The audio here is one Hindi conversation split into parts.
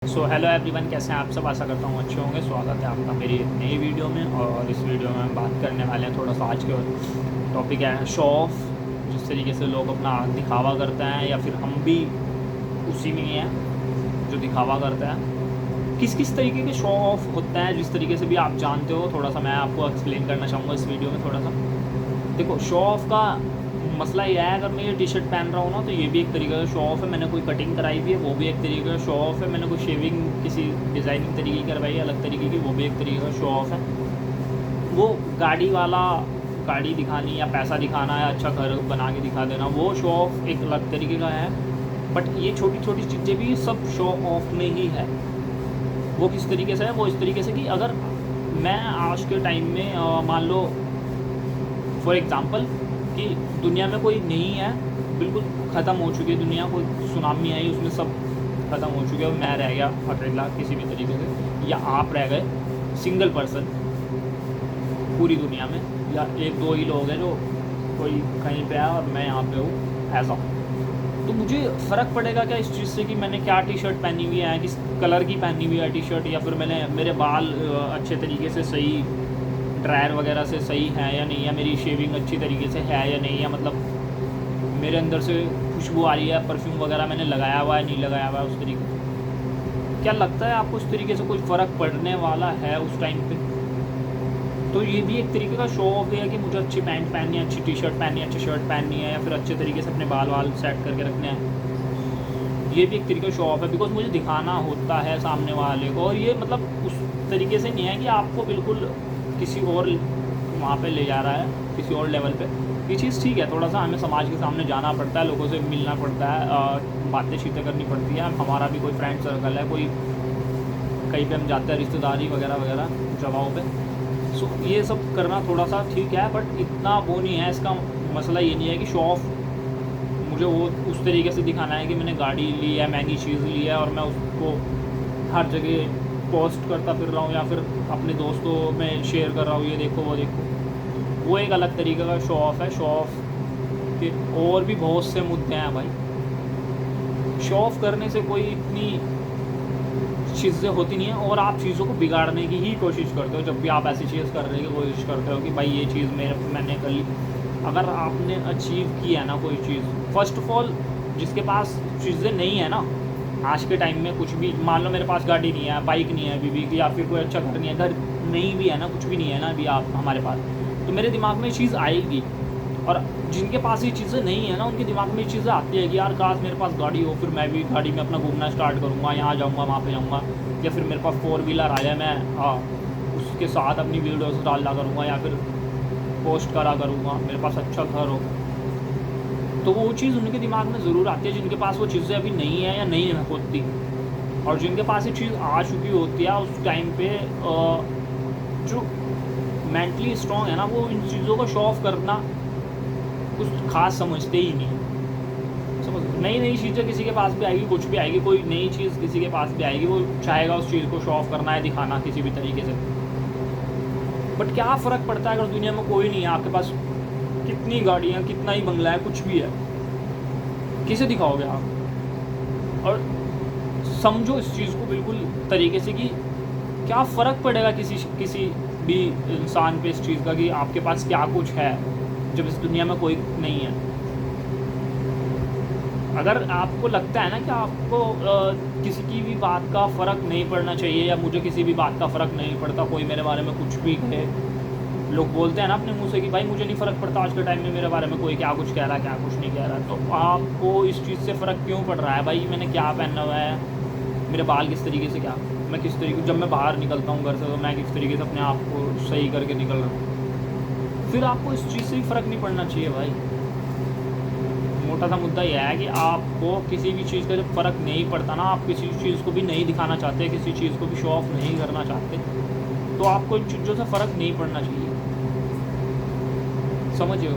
सो हेलो एवरीवन, कैसे हैं आप सब। आशा करता हूँ अच्छे होंगे। स्वागत है आपका मेरी एक नई वीडियो में। और इस वीडियो में हम बात करने वाले हैं थोड़ा सा आज के टॉपिक है शो ऑफ। जिस तरीके से लोग अपना दिखावा करते हैं या फिर हम भी उसी में ही हैं जो दिखावा करते हैं। किस किस तरीके के शो ऑफ होते हैं, जिस तरीके से भी आप जानते हो, थोड़ा सा मैं आपको एक्सप्लेन करना चाहूँगा इस वीडियो में। थोड़ा सा देखो, शो ऑफ का मसला ये है, अगर मैं ये टी शर्ट पहन रहा हूँ ना तो ये भी एक तरीके का शो ऑफ है। मैंने कोई कटिंग कराई भी है, वो भी एक तरीके का शो ऑफ है। मैंने कोई शेविंग किसी डिज़ाइनिंग तरीके की करवाई है अलग तरीके की, वो भी एक तरीके का शो ऑफ है। वो गाड़ी वाला गाड़ी दिखानी या पैसा दिखाना या अच्छा घर बना के दिखा देना, वो शो ऑफ एक अलग तरीके का है। बट ये छोटी छोटी चीज़ें भी सब शो ऑफ में ही है। वो किस तरीके से है, वो इस तरीके से कि अगर मैं आज के टाइम में मान लो फॉर एग्ज़ाम्पल कि दुनिया में कोई नहीं है, बिल्कुल ख़त्म हो चुकी है दुनिया, कोई सुनामी आई उसमें सब ख़त्म हो चुके हैं, मैं रह गया अकेला किसी भी तरीके से, या आप रह गए सिंगल पर्सन पूरी दुनिया में, या एक दो ही लोग हैं जो कोई कहीं पे है और मैं यहाँ पे हूँ ऐसा। तो मुझे फ़र्क पड़ेगा क्या इस चीज़ से कि मैंने क्या टी शर्ट पहनी हुई है, किस कलर की पहनी हुई है टी शर्ट, या फिर मैंने मेरे बाल अच्छे तरीके से सही ड्रायर वगैरह से सही है या नहीं, या मेरी शेविंग अच्छी तरीके से है या नहीं, या मतलब मेरे अंदर से खुशबू आ रही है, परफ्यूम वगैरह मैंने लगाया हुआ है नहीं लगाया हुआ है उस तरीके। क्या लगता है आपको उस तरीके से कोई फ़र्क पड़ने वाला है उस टाइम पे? तो ये भी एक तरीके का शो ऑफ है कि मुझे अच्छी पैंट पहननी है, अच्छी टी शर्ट पहननी है, अच्छी शर्ट पहननी है, या फिर अच्छे तरीके से अपने बाल वाल सेट करके रखने हैं। ये भी एक तरीके का शो ऑफ है, बिकॉज मुझे दिखाना होता है सामने वाले को। और ये मतलब उस तरीके से नहीं है कि आपको बिल्कुल किसी और वहाँ पे ले जा रहा है, किसी और लेवल पे। ये चीज़ ठीक है, थोड़ा सा हमें समाज के सामने जाना पड़ता है, लोगों से मिलना पड़ता है, बातें चीतें करनी पड़ती है। हमारा भी कोई फ्रेंड सर्कल है, कोई कहीं पे हम जाते हैं रिश्तेदारी वगैरह वगैरह जगहों पे। सो ये सब करना थोड़ा सा ठीक है, बट इतना वो नहीं है। इसका मसला ये नहीं है कि शो ऑफ मुझे वो उस तरीके से दिखाना है कि मैंने गाड़ी ली है, महंगी चीज़ ली है, और मैं उसको हर जगह पोस्ट करता फिर रहा हूँ, या फिर अपने दोस्तों में शेयर कर रहा हूँ, ये देखो वो देखो। वो एक अलग तरीके का शो ऑफ है। शो ऑफ के और भी बहुत से मुद्दे हैं भाई। शो ऑफ करने से कोई इतनी चीज़ें होती नहीं है, और आप चीज़ों को बिगाड़ने की ही कोशिश करते हो जब भी आप ऐसी चीज़ करने की कोशिश करते हो कि भाई ये चीज़ मैंने कर ली। अगर आपने अचीव की है ना कोई चीज़, फ़र्स्ट ऑफ ऑल जिसके पास चीज़ें नहीं है ना आज के टाइम में, कुछ भी मान लो मेरे पास गाड़ी नहीं है, बाइक नहीं है अभी भी, या फिर कोई अच्छा घर नहीं है, घर नहीं भी है ना, कुछ भी नहीं है ना अभी आप हमारे पास, तो मेरे दिमाग में ये चीज़ आएगी। और जिनके पास ये चीज़ें नहीं है ना, उनके दिमाग में ये चीज़ें आती है कि यार काश मेरे पास गाड़ी हो, फिर मैं भी गाड़ी में अपना घूमना स्टार्ट करूँगा, यहाँ जाऊँगा वहाँ पे जाऊँगा, या फिर मेरे पास 4 व्हीलर आ जाए, मैं उसके साथ अपनी वीडियोस डाला करूँगा या फिर पोस्ट करा करूँगा, मेरे पास अच्छा घर हो। तो वो चीज़ उनके दिमाग में ज़रूर आती है जिनके पास वो चीज़ें अभी नहीं है या नहीं होती। और जिनके पास ये चीज़ आ चुकी होती है उस टाइम पे जो मेंटली स्ट्रॉन्ग है ना, वो इन चीज़ों को शो ऑफ करना कुछ खास समझते ही नहीं। समझ, नई नई चीज़ें किसी के पास भी आएगी, कुछ भी आएगी, कोई नई चीज़ किसी के पास भी आएगी, वो चाहेगा उस चीज़ को शो ऑफ करना है, दिखाना किसी भी तरीके से। बट क्या फ़र्क पड़ता है अगर दुनिया में कोई नहीं है, आपके पास कितनी गाड़ियाँ, कितना ही बंगला है, कुछ भी है, किसे दिखाओगे आप? और समझो इस चीज़ को बिल्कुल तरीके से कि क्या फ़र्क पड़ेगा किसी भी इंसान पे इस चीज़ का कि आपके पास क्या कुछ है जब इस दुनिया में कोई नहीं है। अगर आपको लगता है ना कि आपको किसी की भी बात का फ़र्क नहीं पड़ना चाहिए, या मुझे किसी भी बात का फ़र्क नहीं पड़ता, कोई मेरे बारे में कुछ भी कहे, लोग बोलते हैं ना अपने मुंह से कि भाई मुझे नहीं फ़र्क पड़ता आज के टाइम में मेरे बारे में कोई क्या कुछ कह रहा है, क्या कुछ नहीं कह रहा है, तो आपको इस चीज़ से फ़र्क क्यों पड़ रहा है? भाई मैंने क्या पहना हुआ है, मेरे बाल किस तरीके से, क्या मैं किस तरीके, जब मैं बाहर निकलता हूँ घर से तो मैं किस तरीके से अपने आप को सही करके निकल रहा हूँ, फिर आपको इस चीज़ से भी फ़र्क नहीं पड़ना चाहिए भाई। मोटा सा मुद्दा यह है कि आपको किसी भी चीज़ का जब फ़र्क नहीं पड़ता ना, आप किसी चीज़ को भी नहीं दिखाना चाहते, किसी चीज़ को भी शो ऑफ नहीं करना चाहते, तो आपको इन चीज़ों से फ़र्क नहीं पड़ना चाहिए। समझिए,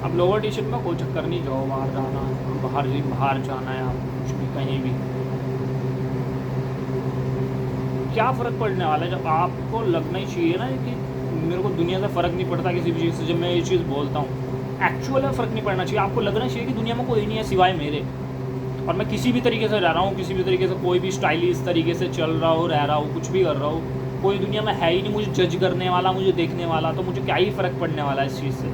अब लोअर टी शर्ट में कोई चक्कर नहीं, जाओ बाहर जाना है, बाहर जाना है, आप कुछ भी कहीं भी, क्या फ़र्क पड़ने वाला है? जब आपको लगना ही चाहिए ना कि मेरे को दुनिया से फ़र्क नहीं पड़ता किसी भी चीज़ से, जब मैं ये चीज़ बोलता हूँ एक्चुअल में फ़र्क नहीं पड़ना चाहिए। आपको लगना चाहिए कि दुनिया में कोई नहीं है सिवाय मेरे, और मैं किसी भी तरीके से रह रहा हूँ, किसी भी तरीके से कोई भी स्टाइलिश तरीके से चल रहा हो, रह रहा हूँ, कुछ भी कर रहा हूँ, कोई दुनिया में है ही नहीं मुझे जज करने वाला, मुझे देखने वाला, तो मुझे क्या ही फ़र्क पड़ने वाला है इस चीज़ से।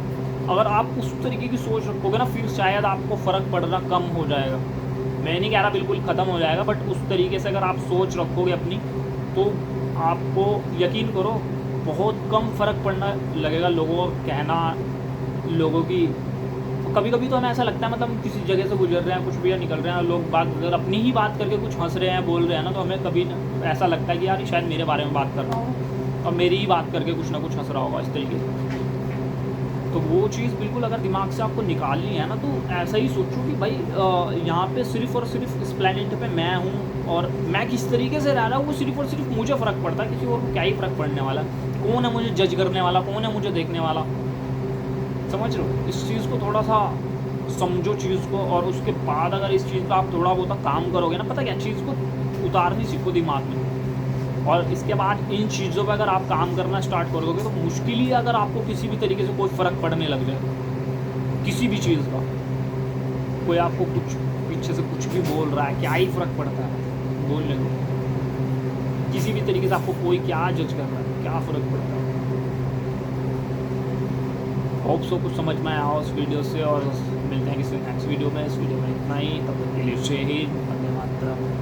अगर आप उस तरीके की सोच रखोगे ना, फिर शायद आपको फ़र्क पड़ना कम हो जाएगा। मैं नहीं कह रहा बिल्कुल ख़त्म हो जाएगा, बट उस तरीके से अगर आप सोच रखोगे अपनी, तो आपको यकीन करो बहुत कम फ़र्क पड़ना लगेगा लोगों का कहना, लोगों की। कभी कभी तो हमें ऐसा लगता है, मतलब हम किसी जगह से गुजर रहे हैं, कुछ भी या निकल रहे हैं, लोग बात अगर अपनी ही बात करके कुछ हंस रहे हैं, बोल रहे हैं ना, तो हमें कभी ऐसा लगता है कि यार शायद मेरे बारे में बात कर रहा हूँ और मेरी ही बात करके कुछ ना कुछ हंस रहा होगा, इस तरीके से। तो वो चीज़ बिल्कुल अगर दिमाग से आपको निकालनी है ना, तो ऐसा ही सोचो कि भाई यहाँ पे सिर्फ़ और सिर्फ इस प्लेनेट पे मैं हूँ, और मैं किस तरीके से रह रहा हूँ वो सिर्फ़ और सिर्फ मुझे फ़र्क पड़ता है, किसी और को क्या ही फ़र्क पड़ने वाला। कौन है मुझे जज करने वाला, कौन है मुझे देखने वाला। समझ रहे हो? इस चीज़ को थोड़ा सा समझो चीज़ को, और उसके बाद अगर इस चीज़ का आप थोड़ा बहुत काम करोगे ना, पता क्या, चीज़ को उतारनी सीखो दिमाग में, और इसके बाद इन चीज़ों पर अगर आप काम करना स्टार्ट करोगे, तो मुश्किल ही अगर आपको किसी भी तरीके से कोई फ़र्क पड़ने लग जाए, किसी भी चीज़ का। कोई आपको कुछ पीछे से कुछ भी बोल रहा है, क्या ही फ़र्क पड़ता है, बोलने को। किसी भी तरीके से आपको कोई क्या जज कर रहा है, क्या फ़र्क पड़ता है। होप सो कुछ समझ में आया उस वीडियो से, और मिलते हैं किसी नेक्स्ट वीडियो में। इस वीडियो में इतना ही, तब तक के लिए जय हिंद, वंदे मातरम।